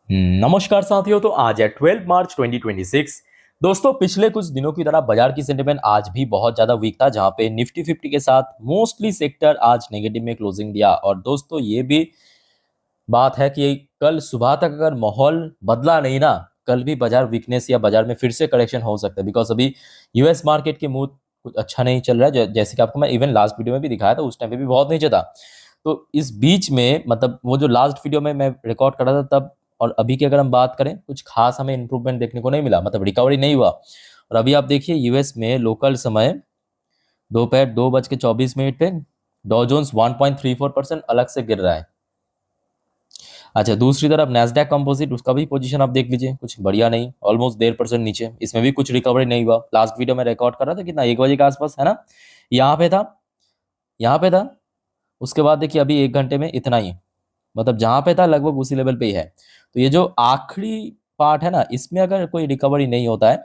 नमस्कार साथियों। तो आज है 12 मार्च 2026। दोस्तों, पिछले कुछ दिनों की तरह बाजार की सेंटिमेंट आज भी बहुत ज्यादा वीक था, जहां पे निफ्टी 50 के साथ मोस्टली सेक्टर आज नेगेटिव में क्लोजिंग दिया। और दोस्तों, ये भी बात है कि कल सुबह तक अगर माहौल बदला नहीं ना, कल भी बाजार वीकनेस या बाजार में फिर से करेक्शन हो सकता है। बिकॉज अभी यूएस मार्केट के मूड कुछ अच्छा नहीं चल रहा है, जैसे कि आपको मैं इवन लास्ट वीडियो में भी दिखाया था, उस टाइम पे भी बहुत नीचे था। तो इस बीच में मतलब वो जो लास्ट वीडियो में मैं रिकॉर्ड कर रहा था तब और अभी की अगर हम बात करें, कुछ खास हमें इंप्रूवमेंट देखने को नहीं मिला, मतलब रिकवरी नहीं हुआ। और अभी आप देखिए यूएस में लोकल समय दोपहर 2:24 पे डॉ जोन्स 1.34% अलग से गिर रहा है। अच्छा, दूसरी तरफ नैस्डैक कंपोजिट, उसका भी पोजीशन आप देख लीजिए, कुछ बढ़िया नहीं, ऑलमोस्ट 1.5% नीचे। इसमें भी कुछ रिकवरी नहीं हुआ। लास्ट वीडियो में रिकॉर्ड कर रहा था कितना, 1 बजे के आसपास, है ना। यहाँ पे था, यहाँ पे था। उसके बाद देखिए अभी 1 घंटे में इतना ही, मतलब जहां पे था लगभग उसी लेवल पे ही है। तो ये जो आखिरी पार्ट है ना, इसमें अगर कोई रिकवरी नहीं होता है,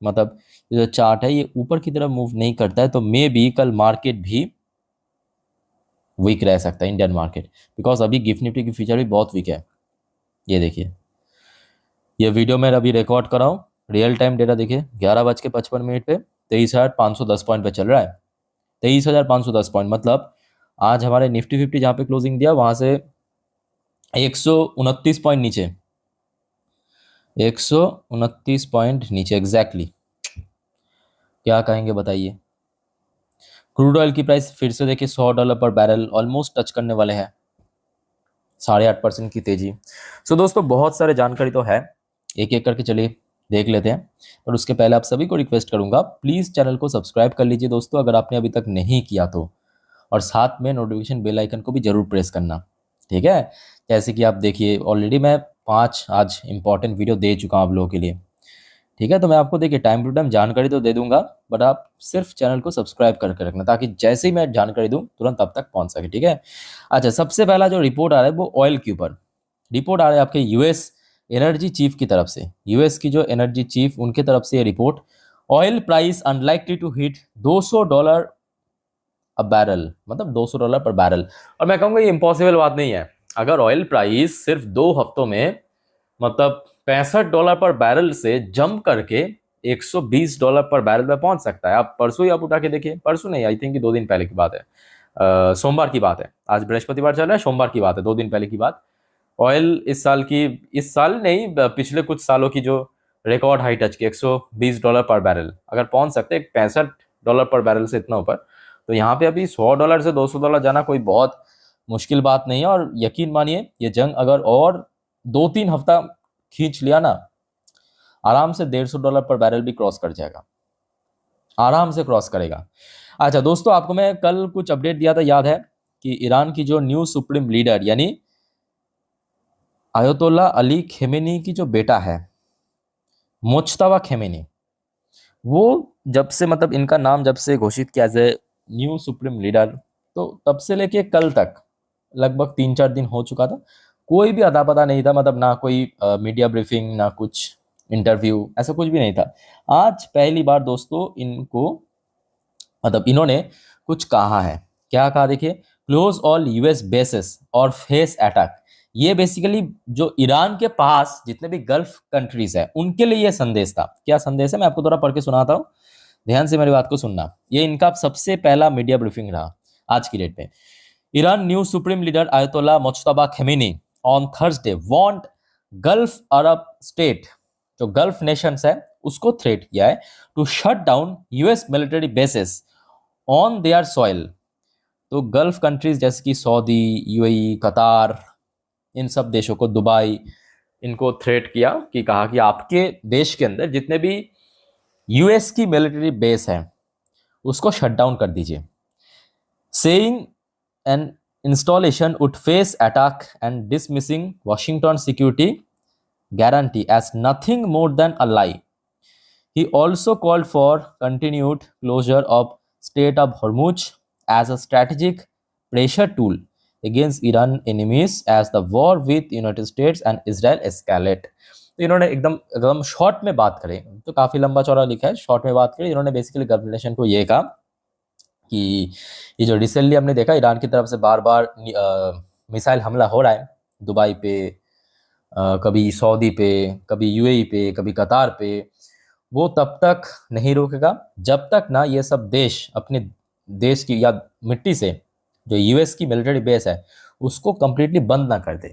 मतलब ये जो चार्ट है ये ऊपर की तरफ मूव नहीं करता है, तो मे बी कल मार्केट भी वीक रह सकता है, इंडियन मार्केट। बिकॉज अभी गिफ्ट निफ्टी की फीचर भी बहुत वीक है। ये देखिए, ये वीडियो मैं अभी रिकॉर्ड कर रहा हूँ, रियल टाइम डेटा देखिए, 11:55 पे 23,510 पॉइंट पे चल रहा है। 23,510 पॉइंट, मतलब आज हमारे निफ्टी 50 जहाँ पे क्लोजिंग दिया वहां से 129 पॉइंट नीचे, 129 पॉइंट नीचे एग्जैक्टली। क्या कहेंगे बताइए। क्रूड ऑयल की प्राइस फिर से देखिए $100 पर बैरल ऑलमोस्ट टच करने वाले हैं, 8.5% की तेजी। सो दोस्तों, बहुत सारे जानकारी तो है, एक एक करके चलिए देख लेते हैं। पर उसके पहले आप सभी को रिक्वेस्ट करूंगा, प्लीज चैनल को सब्सक्राइब कर लीजिए दोस्तों, अगर आपने अभी तक नहीं किया तो। और साथ में नोटिफिकेशन बेल आइकन को भी जरूर प्रेस करना, ठीक है। जैसे कि आप देखिए ऑलरेडी मैं 5 आज इंपॉर्टेंट वीडियो दे चुका हूँ आप लोगों के लिए, ठीक है। तो मैं आपको देखिए टाइम टू टाइम जानकारी तो दे दूंगा, बट आप सिर्फ चैनल को सब्सक्राइब करके रखना, ताकि जैसे ही मैं जानकारी दूं तुरंत आप तक पहुंच सके, ठीक है। अच्छा, सबसे पहला जो रिपोर्ट आ रहा है वो ऑयल के ऊपर रिपोर्ट आ रहा है, आपके यूएस एनर्जी चीफ की तरफ से। यूएस की जो एनर्जी चीफ, उनके तरफ से ये report, oil price unlikely to hit $200 a barrel, मतलब $200 पर बैरल। और मैं कहूँगा ये इम्पॉसिबल बात नहीं है। अगर ऑयल प्राइस सिर्फ 2 हफ्तों में मतलब $65 पर बैरल से जंप करके $120 पर बैरल पे पहुंच सकता है, आप परसों ही आप उठा के देखिए, परसों नहीं, आई थिंक 2 दिन पहले की बात है, सोमवार की बात है। आज बृहस्पतिवार चल रहा है, सोमवार की बात है, 2 दिन पहले की बात। ऑयल इस साल नहीं, पिछले कुछ सालों की जो रिकॉर्ड हाई टच की $120 पर बैरल, अगर पहुंच सकते हैं $65 पर बैरल से इतना ऊपर, तो यहाँ पे अभी $100 से $200 जाना कोई बहुत मुश्किल बात नहीं है। और यकीन मानिए, ये जंग अगर और 2-3 हफ्ता खींच लिया ना, आराम से $150 पर बैरल भी क्रॉस कर जाएगा, आराम से क्रॉस करेगा। अच्छा दोस्तों, आपको मैं कल कुछ अपडेट दिया था, याद है कि ईरान की जो न्यू सुप्रीम लीडर यानी आयतोल्ला अली खेमेनी की जो बेटा है, मुज्तबा खेमेनी, वो जब से मतलब इनका नाम जब से घोषित किया as a new supreme leader, तो तब से लेके कल तक लगभग 3-4 दिन हो चुका था, कोई भी अता पता नहीं था, मतलब ना कोई मीडिया ब्रीफिंग, ना कुछ इंटरव्यू, ऐसा कुछ भी नहीं था। आज पहली बार दोस्तों इनको, मतलब इन्होंने कुछ कहा है। क्या कहा देखिए, क्लोज ऑल यूएस बेसिस और फेस अटैक। ये बेसिकली जो ईरान के पास जितने भी गल्फ कंट्रीज है उनके लिए ये संदेश था। क्या संदेश है, मैं आपको थोड़ा पढ़ के सुनाता हूँ, ध्यान से मेरी बात को सुनना। ये इनका सबसे पहला मीडिया ब्रीफिंग रहा आज की डेट में। Iran new supreme leader Ayatollah Mojtaba Khamenei on Thursday want Gulf Arab state, जो गल्फ नेशंस है उसको थ्रेट किया है, to shut down US military bases on their soil. तो गल्फ कंट्रीज जैसे कि सऊदी, यूएई, कतार, इन सब देशों को, दुबई, इनको थ्रेट किया कि कहा कि आपके देश के अंदर जितने भी यूएस की मिलिट्री बेस है उसको शट डाउन कर दीजिए, saying an installation would face attack and dismissing Washington security guarantee as nothing more than a lie. He also called for continued closure of Strait of Hormuz as a strategic pressure tool against Iran enemies as the war with United States and Israel escalate. तो इन्होंने एकदम एकदम short में बात करें, तो काफी लंबा चौड़ा लिखा है, शॉर्ट में बात करें, इन्होंने बेसिकली गल्फ नेशन को ये कहा कि ये जो रिसेंटली हमने देखा ईरान की तरफ से बार बार मिसाइल हमला हो रहा है दुबई पे, कभी सऊदी पे, कभी यूएई पे, कभी कतार पे, वो तब तक नहीं रुकेगा जब तक ना ये सब देश अपने देश की या मिट्टी से जो यूएस की मिलिट्री बेस है उसको कंप्लीटली बंद ना कर दे।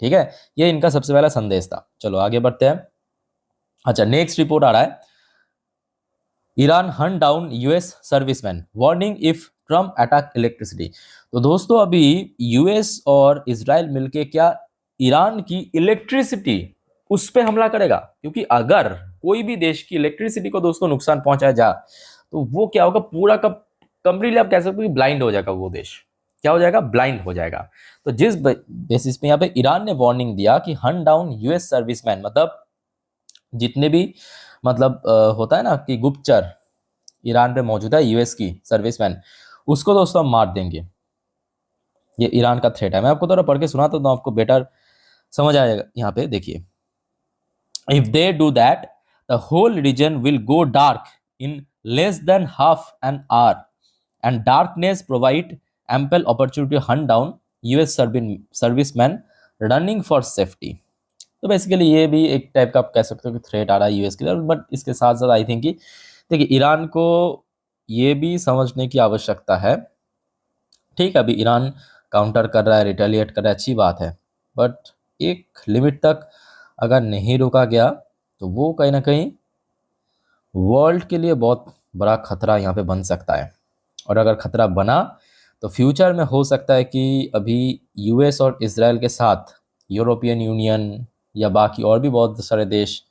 ठीक है, ये इनका सबसे पहला संदेश था। चलो आगे बढ़ते हैं। अच्छा, नेक्स्ट रिपोर्ट आ रहा है, ईरान हन down US serviceman warning if Trump attack electricity. तो दोस्तों अभी यूएस और इजराइल मिलके क्या ईरान की इलेक्ट्रिसिटी उस पे हमला करेगा? क्योंकि अगर कोई भी देश की इलेक्ट्रिसिटी को दोस्तों नुकसान पहुंचाया जा तो वो क्या होगा, पूरा का कंप्लीटली आप कह सकते हो कि ब्लाइंड हो जाएगा वो देश। क्या हो जाएगा? ब्लाइंड हो जाएगा। तो जिस बेसिस पे यहाँ पे ईरान ने वार्निंग दिया कि हन डाउन यूएस सर्विसमैन, मतलब जितने भी मतलब होता है ना कि गुप्तचर ईरान पे मौजूद है यूएस की सर्विसमैन, उसको दोस्तों हम मार देंगे। ये ईरान का थ्रेट है। मैं आपको थोड़ा पढ़ के सुनाता हूं तो आपको बेटर समझ आएगा। यहाँ पे देखिए, if they do that the whole region will go dark in less than half an hour and darkness provide ample opportunity hunt down US serviceman running for safety. तो बेसिकली ये भी एक टाइप का आप कह सकते हो कि थ्रेट आ रहा है यूएस की तरफ। बट इसके साथ साथ आई थिंक कि देखिए ईरान को ये भी समझने की आवश्यकता है। ठीक है, अभी ईरान काउंटर कर रहा है, रिटेलिएट कर रहा है, अच्छी बात है, बट एक लिमिट तक अगर नहीं रोका गया तो वो कहीं ना कहीं वर्ल्ड के लिए बहुत बड़ा खतरा यहाँ पे बन सकता है। और अगर खतरा बना तो फ्यूचर में हो सकता है कि अभी यूएस और इसराइल के साथ यूरोपियन यूनियन या बाकी और भी बहुत सारे देश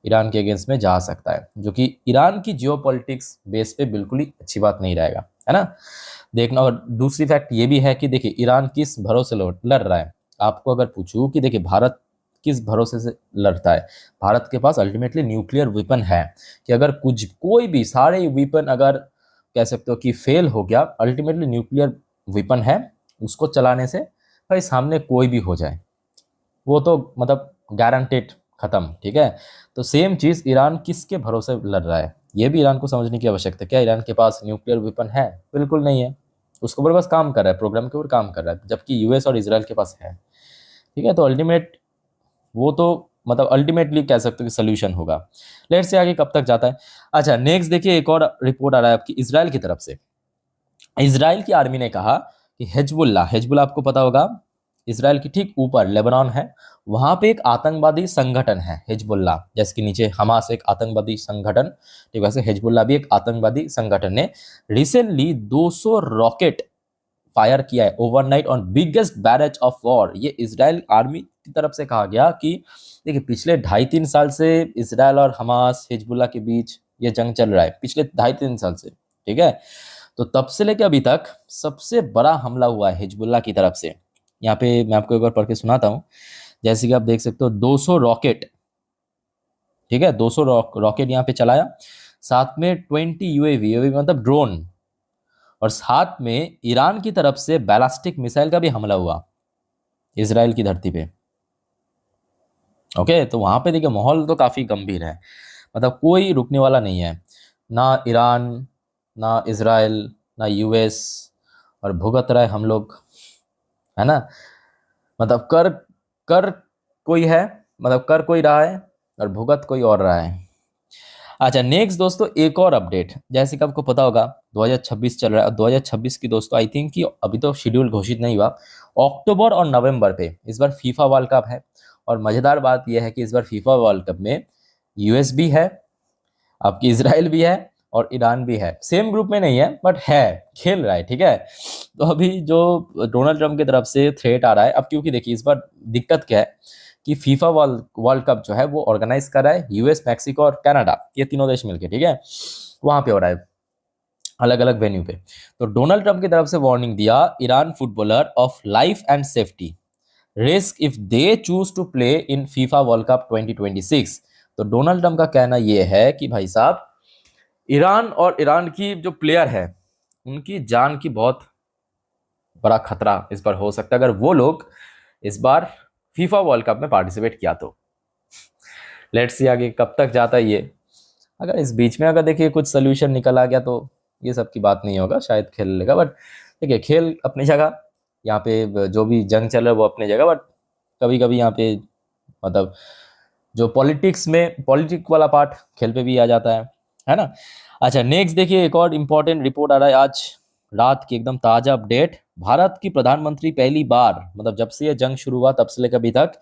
ईरान के अगेंस्ट में जा सकता है, जो कि ईरान की जियोपॉलिटिक्स बेस पे बिल्कुल ही अच्छी बात नहीं रहेगा, है ना। देखना, और दूसरी फैक्ट ये भी है कि देखिए ईरान किस भरोसे लड़ रहा है। आपको अगर पूछूं कि देखिए भारत किस भरोसे से लड़ता है, भारत के पास अल्टीमेटली न्यूक्लियर वेपन है कि अगर कुछ कोई भी सारे वेपन अगर कह सकते हो कि फेल हो गया, अल्टीमेटली न्यूक्लियर वेपन है, उसको चलाने से भाई सामने कोई भी हो जाए वो तो मतलब गारंटेड खत्म। ठीक है, तो सेम चीज ईरान किसके भरोसे लड़ रहा है ये भी ईरान को समझने की आवश्यकता है। क्या ईरान के पास न्यूक्लियर वेपन है? बिल्कुल नहीं है। उसके ऊपर बस काम कर रहा है, प्रोग्राम के ऊपर काम कर रहा है, जबकि यूएस और इसराइल के पास है। ठीक है, तो अल्टीमेट वो तो मतलब अल्टीमेटली कह सकते हो कि सोल्यूशन होगा। लेट्स से आगे कब तक जाता है। अच्छा, नेक्स्ट देखिए, एक और रिपोर्ट आ रहा है आपकी इसराइल की तरफ से। इसराइल की आर्मी ने कहा कि हेजबुल्ला हेजबुल्ला आपको पता होगा, इसराइल की ठीक ऊपर लेबनान है, वहां पे एक आतंकवादी संगठन है हिजबुल्ला। जैसे कि नीचे हमास एक आतंकवादी संगठन, ठीक वैसे हिजबुल्ला भी एक आतंकवादी संगठन ने रिसेंटली 200 रॉकेट फायर किया है overnight on biggest barrage of war. ये इसराइल आर्मी की तरफ से कहा गया कि देखिए पिछले 2.5-3 साल से इसराइल और हमास हिजबुल्ला के बीच ये जंग चल रहा है, पिछले 2.5-3 साल से। ठीक है, तो तब से लेकर अभी तक सबसे बड़ा हमला हुआ है हिजबुल्ला की तरफ से। यहाँ पे मैं आपको एक बार पढ़ के सुनाता हूँ। जैसे कि आप देख सकते हो 200 रॉकेट, ठीक है, 200 रॉकेट यहाँ पे चलाया, साथ में 20 यूएवी, यूएवी मतलब ड्रोन, और साथ में ईरान की तरफ से बैलिस्टिक मिसाइल का भी हमला हुआ इसराइल की धरती पे। ओके, तो वहां पे देखिए माहौल तो काफी गंभीर है, मतलब कोई रुकने वाला नहीं है, ना ईरान, ना इसराइल, ना यूएस, और भुगत रहे हम लोग, है ना। मतलब कर कर कोई है, मतलब कर कोई रहा है और भुगत कोई और रहा है। अच्छा, नेक्स्ट दोस्तों एक और अपडेट, जैसे कि आपको पता होगा 2026 चल रहा है, और 2026 की दोस्तों आई थिंक कि अभी तो शेड्यूल घोषित नहीं हुआ, अक्टूबर और नवंबर पे इस बार फीफा वर्ल्ड कप है। और मजेदार बात यह है कि इस बार फीफा वर्ल्ड कप में यूएस भी है, आपकी इसराइल भी है और ईरान भी है। सेम ग्रुप में नहीं है बट है, खेल रहा है। ठीक है, तो अभी जो डोनाल्ड ट्रम्प की तरफ से थ्रेट आ रहा है अब, क्योंकि देखिए इस बार दिक्कत क्या है कि फीफा वर्ल्ड कप जो है वो ऑर्गेनाइज कर रहा है यूएस, मैक्सिको और कनाडा, ये तीनों देश मिलके। ठीक है, वहां पे हो रहा है अलग अलग वेन्यू पे। तो डोनाल्ड ट्रम्प की तरफ से वार्निंग दिया, Iran footballer of life and safety risk if they choose to play in FIFA World Cup 2026। तो डोनाल्ड ट्रम्प का कहना यह है कि भाई साहब, ईरान और ईरान की जो प्लेयर है उनकी जान की बहुत बड़ा खतरा इस बार हो सकता है अगर वो लोग इस बार फीफा वर्ल्ड कप में पार्टिसिपेट किया तो। लेट्स सी आगे कब तक जाता है ये। अगर इस बीच में अगर देखिए कुछ सोल्यूशन निकल आ गया तो ये सब की बात नहीं होगा, शायद खेल लेगा। बट देखिए खेल अपनी जगह, यहाँ पे जो भी जंग चल रहा है वो अपनी जगह, बट कभी कभी यहाँ पे मतलब जो पॉलिटिक्स में पॉलिटिक वाला पार्ट खेल पे भी आ जाता है ना। अच्छा नेक्स्ट देखिए, एक और इम्पोर्टेंट रिपोर्ट आ रहा है आज रात की, एकदम ताजा अपडेट। भारत की प्रधानमंत्री पहली बार, मतलब जब से ये जंग शुरू हुआ तब से लेकर अभी तक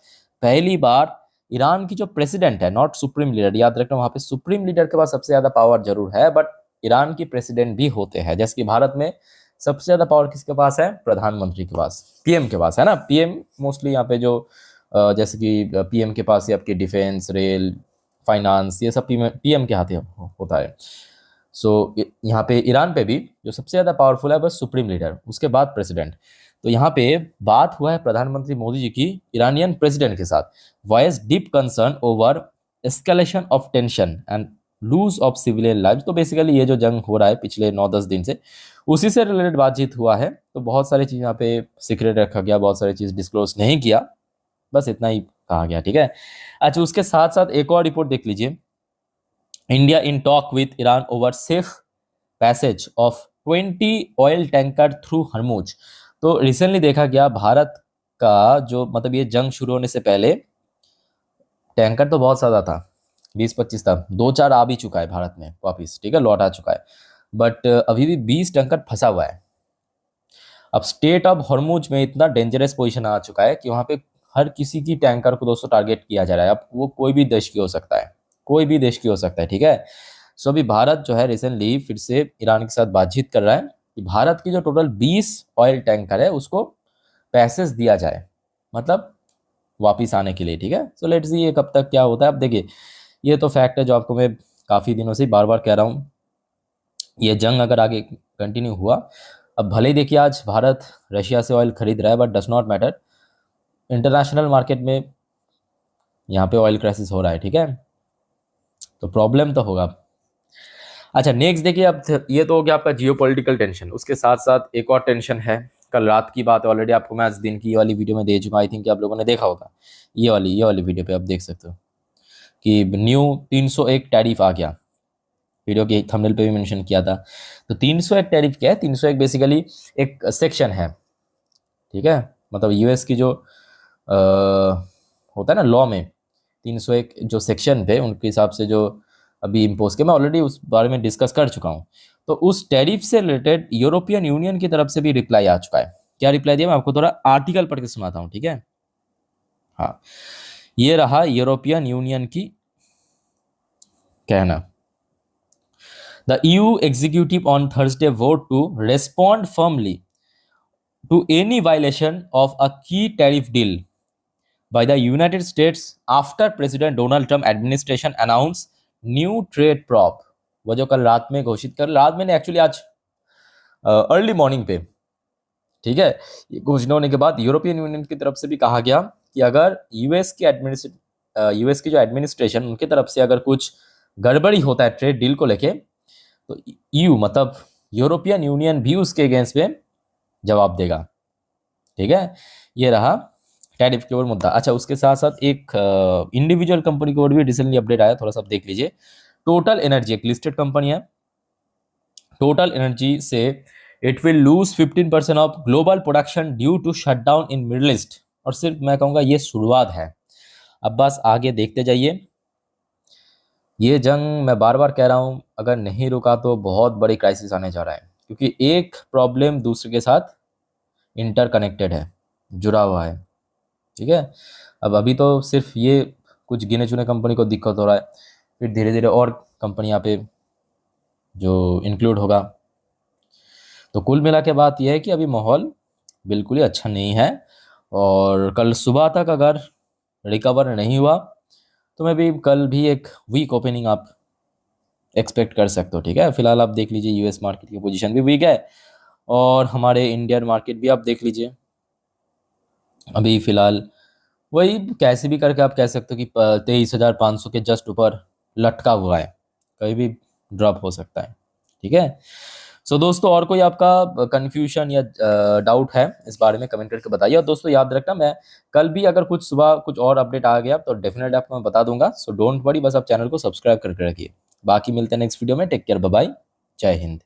पहली बार ईरान की जो प्रेसिडेंट है, नॉट सुप्रीम लीडर, याद रखना वहां पे सुप्रीम लीडर के पास सबसे ज्यादा पावर जरूर है, बट ईरान की प्रेसिडेंट भी होते हैं। जैसे कि भारत में सबसे ज्यादा पावर किसके पास है? प्रधानमंत्री के पास, पीएम के पास, है ना। पीएम मोस्टली यहाँ पे जो जैसे कि पीएम के पास ही आपकी डिफेंस, रेल, फाइनेंस, ये सब पीएम के हाथ ही होता है। सो यहाँ पे ईरान पे भी जो सबसे ज़्यादा पावरफुल है बस सुप्रीम लीडर, उसके बाद प्रेसिडेंट। तो यहाँ पे बात हुआ है प्रधानमंत्री मोदी जी की ईरानियन प्रेसिडेंट के साथ, voice deep concern over escalation of tension and lose of civilian life. तो बेसिकली ये जो जंग हो रहा है पिछले 9-10 दिन से, उसी से रिलेटेड बातचीत हुआ है। तो बहुत सारी चीज़ यहाँ पे सीक्रेट रखा गया, बहुत सारी चीज़ डिस्क्लोज नहीं किया, बस इतना ही कहा गया, ठीक है। अच्छा उसके साथ साथ एक और रिपोर्ट देख लीजिए, India in talk with Iran over safe passage of 20 oil tanker through Hormuz. तो रिसेंटली देखा गया भारत का जो, मतलब ये जंग शुरू होने से पहले टैंकर तो बहुत ज़्यादा था, 20-25 था, 2-4 आ भी चुका है भारत में वापिस, ठीक है, लौट आ चुका है, बट अभी भी 20 टैंकर फंसा हुआ है। अब स्टेट ऑफ हॉर्मुज में इतना डेंजरस पोजीशन आ चुका है कि वहाँ पे हर किसी की टैंकर को दोस्तों टारगेट किया जा रहा है। अब वो कोई भी देश की हो सकता है, कोई भी देश की हो सकता है, ठीक है। सो अभी भारत जो है रिसेंटली फिर से ईरान के साथ बातचीत कर रहा है कि भारत की जो टोटल 20 ऑयल टैंकर है उसको पैसेज दिया जाए, मतलब वापिस आने के लिए, ठीक है। सो लेट्स सी ये कब तक क्या होता है। अब देखिए ये तो फैक्ट है जो आपको मैं काफ़ी दिनों से बार बार कह रहा हूँ, ये जंग अगर आगे कंटिन्यू हुआ, अब भले ही देखिए आज भारत रशिया से ऑयल खरीद रहा है, but does not matter, international market में यहाँ पे ऑयल क्राइसिस हो रहा है, ठीक है, तो प्रॉब्लम तो होगा। अच्छा नेक्स्ट देखिए, अब ये तो हो गया आपका जियोपॉलिटिकल टेंशन, उसके साथ साथ एक और टेंशन है, कल रात की बात है, ऑलरेडी आपको मैं आज दिन की ये वाली वीडियो में दे चुका, आई थिंक आप लोगों ने देखा होगा, ये वाली वीडियो पे आप देख सकते हो कि न्यू 301 टैरिफ आ गया, वीडियो के थंबनेल पे भी मेंशन किया था। तो 301 टैरिफ क्या है? 301 बेसिकली एक सेक्शन है, ठीक है, मतलब यूएस की जो होता है ना लॉ में 301 जो सेक्शन थे उनके हिसाब से जो अभी इम्पोज किया, मैं ऑलरेडी उस बारे में डिस्कस कर चुका हूँ। तो उस टैरिफ से रिलेटेड यूरोपियन यूनियन की तरफ से भी रिप्लाई आ चुका है। क्या रिप्लाई दिया मैं आपको थोड़ा आर्टिकल पढ़ के सुनाता हूँ, ठीक है। हाँ ये रहा यूरोपियन यूनियन की कहना। The EU executive on Thursday voted to respond firmly to any violation of a key tariff deal by the United States after President Donald Trump administration announced new trade prop। वो जो कल रात में घोषित कर, रात में एक्चुअली आज अर्ली मॉर्निंग पे, ठीक है, ये घोषणा होने के बाद यूरोपियन यूनियन की तरफ से भी कहा गया कि अगर यूएस की जो एडमिनिस्ट्रेशन उनकी तरफ से अगर कुछ गड़बड़ी होता है ट्रेड डील को लेके, तो ईयू मतलब यूरोपियन यूनियन भी उसके अगेंस्ट में जवाब देगा, ठीक है। ये रहा टैरिफ के ऊपर मुद्दा। अच्छा उसके साथ साथ एक इंडिविजुअल कंपनी के ऊपर भी रिसेंटली अपडेट आया, थोड़ा सा आप देख लीजिए। टोटल एनर्जी एक लिस्टेड कंपनी है, टोटल एनर्जी से it will lose 15% of global production due to shutdown in Middle East. और सिर्फ मैं कहूँगा ये शुरुआत है, अब बस आगे देखते जाइए। ये जंग मैं बार बार कह रहा हूँ अगर नहीं रुका तो बहुत बड़ी क्राइसिस आने जा रहा है, क्योंकि एक प्रॉब्लम दूसरे के साथ इंटरकनेक्टेड है, जुड़ा हुआ है, ठीक है। अब अभी तो सिर्फ ये कुछ गिने चुने कंपनी को दिक्कत हो रहा है, फिर धीरे धीरे और कंपनी यहाँ पे जो इंक्लूड होगा। तो कुल मिला के बात यह है कि अभी माहौल बिल्कुल ही अच्छा नहीं है, और कल सुबह तक अगर रिकवर नहीं हुआ तो मैं भी कल भी एक वीक ओपनिंग आप एक्सपेक्ट कर सकते हो, ठीक है। फिलहाल आप देख लीजिए यूएस मार्केट की पोजीशन भी वीक है, और हमारे इंडियन मार्केट भी आप देख लीजिए अभी फिलहाल वही कैसे भी करके आप कह सकते हो कि 23,500 के जस्ट ऊपर लटका हुआ है, कहीं भी ड्रॉप हो सकता है, ठीक है। सो दोस्तों और कोई आपका कन्फ्यूजन या डाउट है इस बारे में कमेंट करके बताइए। और दोस्तों याद रखना मैं कल भी अगर कुछ सुबह कुछ और अपडेट आ गया तो डेफिनेटली आपको मैं बता दूंगा। सो डोंट वरी, बस आप चैनल को सब्सक्राइब करके रखिए। बाकी मिलते हैं नेक्स्ट वीडियो में। टेक केयर, बाय बाय, जय हिंद।